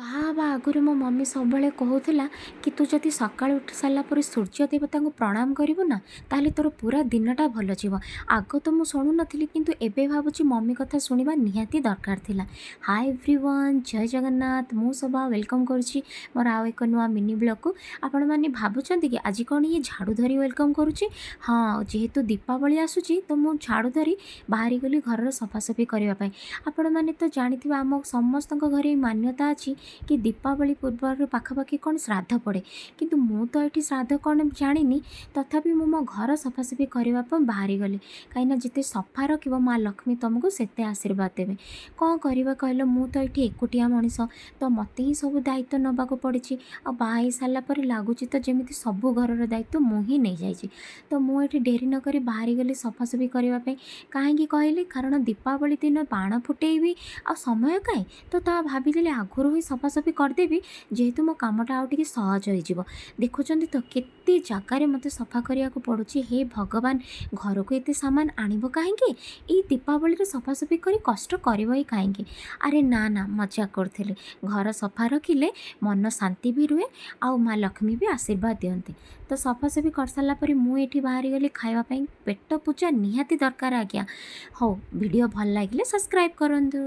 ବାହା ଆଗରୁ ମୋ ମମି ସବୁବେଳେ କହୁଥିଲା କି ତୁ ଯଦି ସକାଳୁ ଉଠି ସାରିଲା ପରେ ସୂର୍ଯ୍ୟ ଦେବତାଙ୍କୁ ପ୍ରଣାମ କରିବୁ ନା ତାହେଲେ ତୋର ପୁରା ଦିନଟା ଭଲ ଯିବ। ଆଗ ତ ମୁଁ ଶୁଣୁନଥିଲି, କିନ୍ତୁ ଏବେ ଭାବୁଛି ମମି କଥା ଶୁଣିବା ନିହାତି ଦରକାର ଥିଲା। ହାଇ ଏଭ୍ରିୱାନ୍, ଜୟ ଜଗନ୍ନାଥ। ମୁଁ ସଭା ୱେଲକମ୍ କରୁଛି ମୋର ଆଉ ଏକ ନୂଆ ମିନି ବ୍ଲଗ୍କୁ। ଆପଣମାନେ ଭାବୁଛନ୍ତି କି ଆଜି କ'ଣ ଇଏ ଝାଡ଼ୁ ଧରି ୱେଲକମ୍ କରୁଛି? ହଁ, ଯେହେତୁ ଦୀପାବଳି ଆସୁଛି ତ ମୁଁ ଝାଡ଼ୁ ଧରି ବାହାରିଗଲି ଘରର ସଫାସଫି କରିବା ପାଇଁ। ଆପଣମାନେ ତ ଜାଣିଥିବେ ଆମ ସମସ୍ତଙ୍କ ଘରେ ଏଇ ମାନ୍ୟତା ଅଛି କି ଦୀପାବଳି ପୂର୍ବରୁ ପାଖାପାଖି କ'ଣ ଶ୍ରାଦ୍ଧ ପଡ଼େ, କିନ୍ତୁ ମୁଁ ତ ଏଠି ଶ୍ରାଦ୍ଧ କ'ଣ ଜାଣିନି। ତଥାପି ମୁଁ ମୋ ଘର ସଫାସଫି କରିବା ପାଇଁ ବାହାରିଗଲି, କାହିଁକିନା ଯେତେ ସଫା ରଖିବ ମା ଲକ୍ଷ୍ମୀ ତୁମକୁ ସେତେ ଆଶୀର୍ବାଦ ଦେବେ। କ'ଣ କରିବା କହିଲ, ମୁଁ ତ ଏଠି ଏକୁଟିଆ ମଣିଷ, ତ ମୋତେ ହିଁ ସବୁ ଦାୟିତ୍ୱ ନେବାକୁ ପଡ଼ିଛି। ଆଉ ବାହା ହେଇସାରିଲା ପରେ ଲାଗୁଛି ତ ଯେମିତି ସବୁ ଘରର ଦାୟିତ୍ୱ ମୁଁ ହିଁ ନେଇଯାଇଛି। ତ ମୁଁ ଏଠି ଡେରି ନ କରି ବାହାରିଗଲି ସଫାସଫି କରିବା ପାଇଁ। କାହିଁକି କହିଲି, କାରଣ ଦୀପାବଳି ଦିନ ବାଣ ଫୁଟେଇବି ଆଉ ସମୟ କାହିଁ, ତ ତା ଭାବିଦେଲି ଆଗରୁ ହିଁ ସଫାସଫି କରିଦେବି, ଯେହେତୁ ମୋ କାମଟା ଆଉ ଟିକେ ସହଜ ହୋଇଯିବ। ଦେଖୁଛନ୍ତି ତ କେତେ ଜାଗାରେ ମୋତେ ସଫା କରିବାକୁ ପଡ଼ୁଛି। ହେ ଭଗବାନ, ଘରକୁ ଏତେ ସାମାନ ଆଣିବ କାହିଁକି? ଏଇ ଦୀପାବଳିରେ ସଫାସଫି କରି କଷ୍ଟ କରିବ ହିଁ କାହିଁକି? ଆରେ ନା ନା, ମଜାକ କରୁଥିଲି। ଘର ସଫା ରଖିଲେ ମନ ଶାନ୍ତି ବି ରୁହେ, ଆଉ ମା ଲକ୍ଷ୍ମୀ ବି ଆଶୀର୍ବାଦ ଦିଅନ୍ତି। ତ ସଫାସଫି କରିସାରିଲା ପରେ ମୁଁ ଏଠି ବାହାରିଗଲି ଖାଇବା ପାଇଁ। ପେଟ ପୂଜା ନିହାତି ଦରକାର ଆଜ୍ଞା। ହଉ, ଭିଡ଼ିଓ ଭଲ ଲାଗିଲେ ସବସ୍କ୍ରାଇବ୍ କରନ୍ତୁ।